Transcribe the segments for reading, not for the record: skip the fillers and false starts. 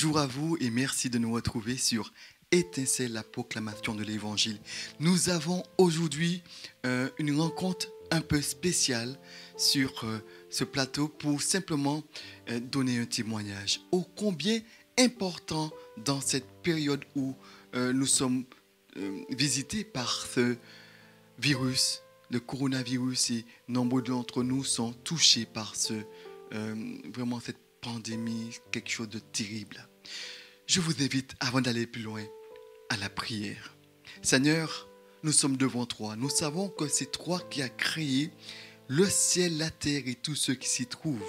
Bonjour à vous et merci de nous retrouver sur Étincelle, la proclamation de l'Évangile. Nous avons aujourd'hui une rencontre un peu spéciale sur ce plateau pour simplement donner un témoignage. Ô combien important dans cette période où nous sommes visités par ce virus, le coronavirus, et nombreux d'entre nous sont touchés par vraiment cette pandémie, quelque chose de terrible. Je vous invite, avant d'aller plus loin, à la prière. Seigneur, nous sommes devant toi. Nous savons que c'est toi qui as créé le ciel, la terre et tout ce qui s'y trouve.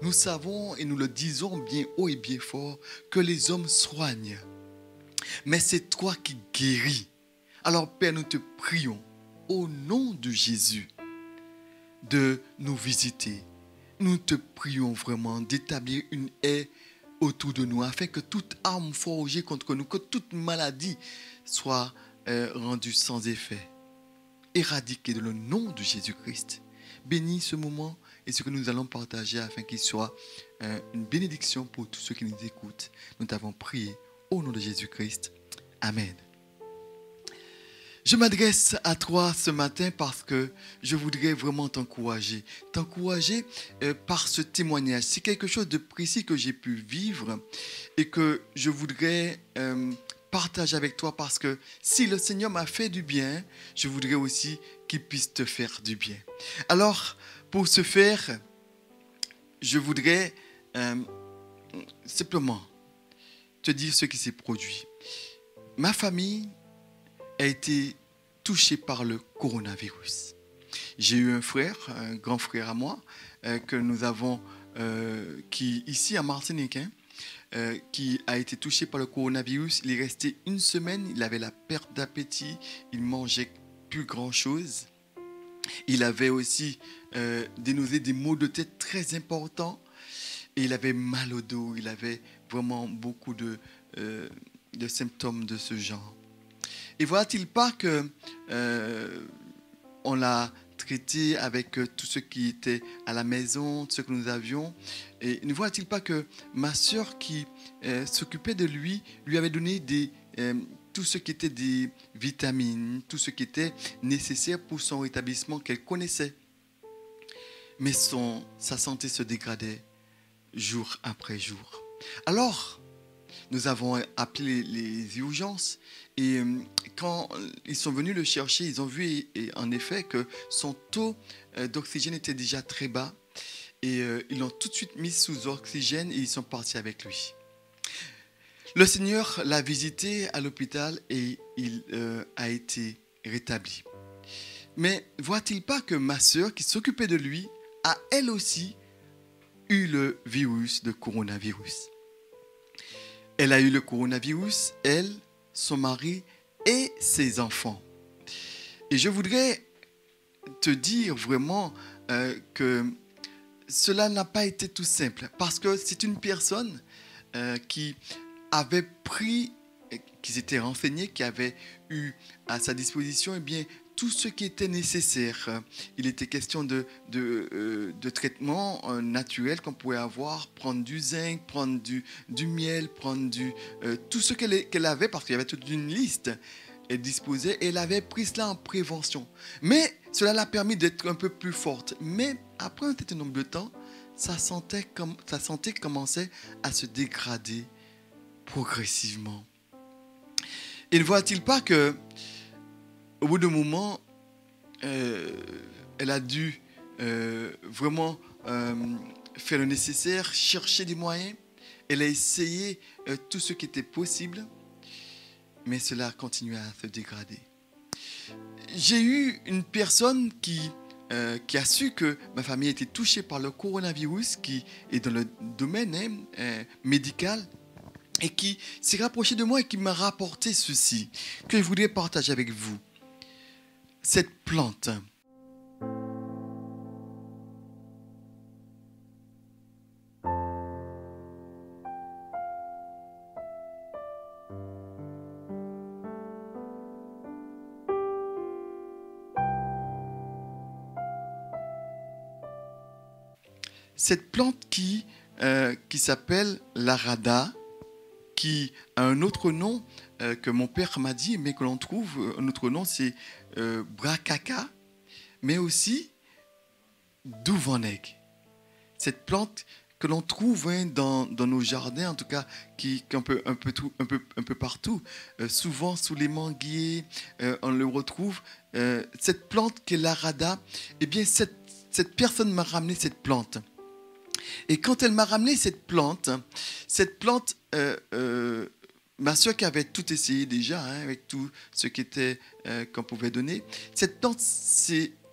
Nous savons et nous le disons bien haut et bien fort que les hommes soignent. Mais c'est toi qui guéris. Alors Père, nous te prions au nom de Jésus de nous visiter. Nous te prions vraiment d'établir une haie autour de nous afin que toute arme forgée contre nous, que toute maladie soit rendue sans effet, éradiquée dans le nom de Jésus-Christ. Bénis ce moment et ce que nous allons partager afin qu'il soit une bénédiction pour tous ceux qui nous écoutent. Nous t'avons prié au nom de Jésus-Christ. Amen. Je m'adresse à toi ce matin parce que je voudrais vraiment t'encourager par ce témoignage. C'est quelque chose de précis que j'ai pu vivre et que je voudrais partager avec toi parce que si le Seigneur m'a fait du bien, je voudrais aussi qu'il puisse te faire du bien. Alors, pour ce faire, je voudrais simplement te dire ce qui s'est produit. Ma famille a été touché par le coronavirus. J'ai eu un frère, un grand frère à moi, que nous avons, qui ici à Martinique, qui a été touché par le coronavirus. Il est resté une semaine, il avait la perte d'appétit, il mangeait plus grand-chose. Il avait aussi des nausées, des maux de tête très importants. Et il avait mal au dos, il avait vraiment beaucoup de symptômes de ce genre. Et voilà-t-il pas que on l'a traité avec tout ce qui était à la maison, tout ce que nous avions. Et ne voilà-t-il pas que ma sœur qui s'occupait de lui avait donné tout ce qui était des vitamines, tout ce qui était nécessaire pour son rétablissement qu'elle connaissait. Mais sa santé se dégradait jour après jour. Alors, nous avons appelé les urgences et quand ils sont venus le chercher, ils ont vu en effet que son taux d'oxygène était déjà très bas et ils l'ont tout de suite mis sous oxygène et ils sont partis avec lui. Le Seigneur l'a visité à l'hôpital et il a été rétabli. Mais voit-il pas que ma sœur qui s'occupait de lui a elle aussi eu le virus de coronavirus. Elle a eu le coronavirus, elle, son mari et ses enfants. Et je voudrais te dire vraiment que cela n'a pas été tout simple. Parce que c'est une personne qui avait pris, qui s'était renseignée, qui avait eu à sa disposition tout ce qui était nécessaire. Il était question de traitements naturels qu'on pouvait avoir, prendre du zinc, prendre du miel, prendre tout ce qu'elle avait, parce qu'il y avait toute une liste. Elle disposait et elle avait pris cela en prévention. Mais cela l'a permis d'être un peu plus forte. Mais après un certain nombre de temps, sa santé commençait à se dégrader progressivement. Et ne voit-il pas que au bout d'un moment, elle a dû vraiment faire le nécessaire, chercher des moyens. Elle a essayé tout ce qui était possible, mais cela a continué à se dégrader. J'ai eu une personne qui a su que ma famille était touchée par le coronavirus, qui est dans le domaine médical, et qui s'est rapproché de moi et qui m'a rapporté ceci, que je voudrais partager avec vous. Cette plante, qui s'appelle l'arada, qui a un autre nom que mon père m'a dit, mais que l'on trouve, un autre nom, c'est bracaca, mais aussi douvaneg. Cette plante que l'on trouve dans nos jardins, en tout cas, qui un peu partout, souvent sous les manguiers, on le retrouve. Cette plante qui est l'arada, eh bien, cette personne m'a ramené cette plante. Et quand elle m'a ramené cette plante, ma soeur qui avait tout essayé déjà, avec tout ce qu'on pouvait donner, cette plante,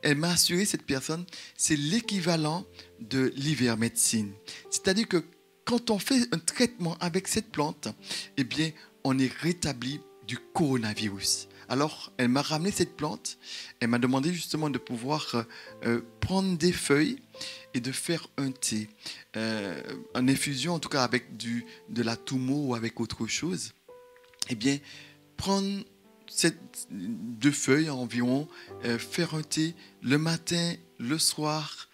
elle m'a assuré, cette personne, c'est l'équivalent de l'ivermectine. C'est-à-dire que quand on fait un traitement avec cette plante, eh bien, on est rétabli du coronavirus. Alors, elle m'a ramené cette plante. Elle m'a demandé justement de pouvoir prendre des feuilles et de faire un thé, en infusion, en tout cas avec de la toumo ou avec autre chose. Eh bien, prendre deux feuilles environ, faire un thé le matin, le soir,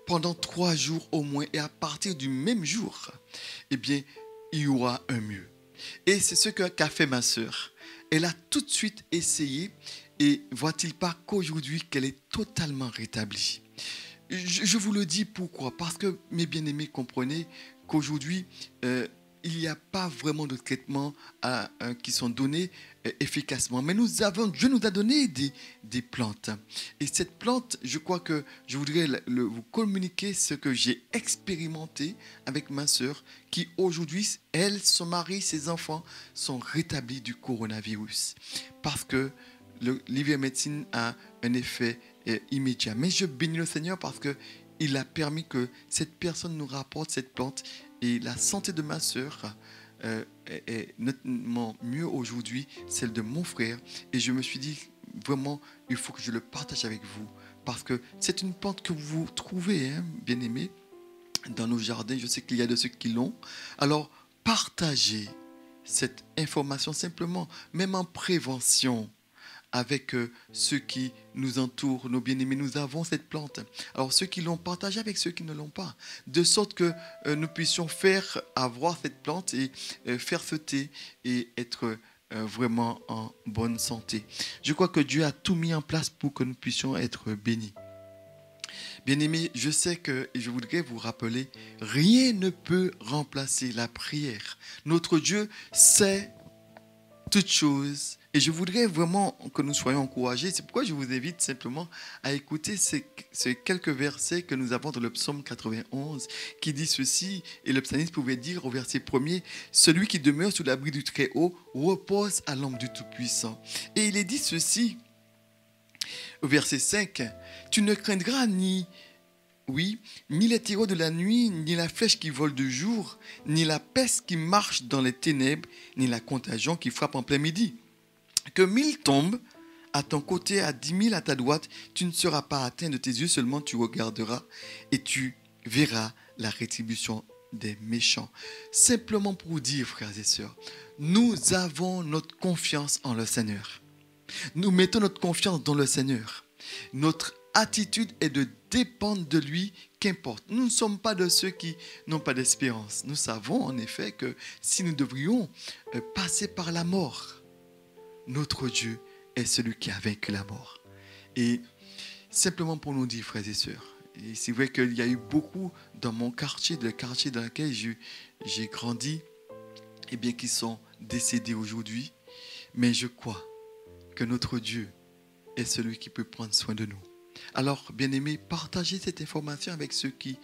pendant 3 jours au moins, et à partir du même jour, eh bien, il y aura un mieux. Et c'est ce qu'a fait ma sœur. Elle a tout de suite essayé, et voit-il pas qu'aujourd'hui, qu'elle est totalement rétablie. Je vous le dis pourquoi? Parce que, mes bien-aimés, comprenez qu'aujourd'hui, il n'y a pas vraiment de traitements qui sont donnés efficacement. Mais Dieu nous a donné des plantes. Et cette plante, je crois que je voudrais vous communiquer ce que j'ai expérimenté avec ma sœur, qui aujourd'hui, elle, son mari, ses enfants sont rétablis du coronavirus. Parce que l'ivermectine a un effet immédiat. Mais je bénis le Seigneur parce qu'il a permis que cette personne nous rapporte cette plante. Et la santé de ma sœur est nettement mieux aujourd'hui, celle de mon frère. Et je me suis dit, vraiment, il faut que je le partage avec vous. Parce que c'est une plante que vous trouvez, bien aimé, dans nos jardins. Je sais qu'il y a de ceux qui l'ont. Alors, partagez cette information simplement, même en prévention, avec ceux qui nous entourent, nos bien-aimés. Nous avons cette plante. Alors ceux qui l'ont partagée avec ceux qui ne l'ont pas, de sorte que nous puissions faire avoir cette plante et faire ce thé et être vraiment en bonne santé. Je crois que Dieu a tout mis en place pour que nous puissions être bénis. Bien-aimés, je sais que, et je voudrais vous rappeler, rien ne peut remplacer la prière. Notre Dieu sait toutes choses. Et je voudrais vraiment que nous soyons encouragés. C'est pourquoi je vous invite simplement à écouter ces quelques versets que nous avons dans le psaume 91 qui dit ceci. Et le psalmiste pouvait dire au verset 1er, « Celui qui demeure sous l'abri du Très-Haut repose à l'ombre du Tout-Puissant. » Et il est dit ceci au verset 5, « Tu ne craindras ni les terreaux de la nuit, ni la flèche qui vole de jour, ni la peste qui marche dans les ténèbres, ni la contagion qui frappe en plein midi. Que 1000 tombent à ton côté, à 10 000 à ta droite, tu ne seras pas atteint de tes yeux, seulement tu regarderas et tu verras la rétribution des méchants. » Simplement pour vous dire, frères et sœurs, nous avons notre confiance en le Seigneur. Nous mettons notre confiance dans le Seigneur. Notre attitude est de dépendre de lui, qu'importe. Nous ne sommes pas de ceux qui n'ont pas d'espérance. Nous savons en effet que si nous devrions passer par la mort, notre Dieu est celui qui a vaincu la mort. Et simplement pour nous dire, frères et sœurs, et c'est vrai qu'il y a eu beaucoup dans mon quartier, le quartier dans lequel j'ai grandi, et bien qui sont décédés aujourd'hui, mais je crois que notre Dieu est celui qui peut prendre soin de nous. Alors, bien-aimés, partagez cette information avec ceux qui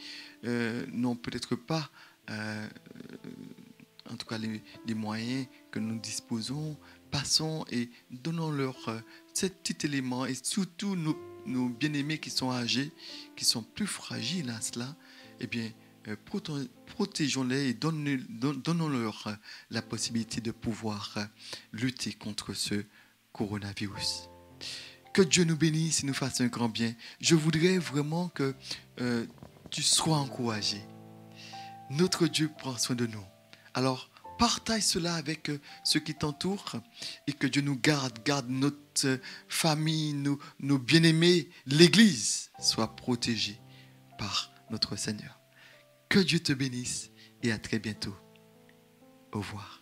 n'ont peut-être pas, en tout cas, les moyens que nous disposons. Passons et donnons-leur ce petit élément. Et surtout, nos bien-aimés qui sont âgés, qui sont plus fragiles à cela, eh bien, protégeons-les et donnons-leur la possibilité de pouvoir lutter contre ce coronavirus. Que Dieu nous bénisse et nous fasse un grand bien. Je voudrais vraiment que tu sois encouragé. Notre Dieu prend soin de nous. Alors, partage cela avec ceux qui t'entourent et que Dieu nous garde notre famille, nos bien-aimés, l'Église soit protégée par notre Seigneur. Que Dieu te bénisse et à très bientôt. Au revoir.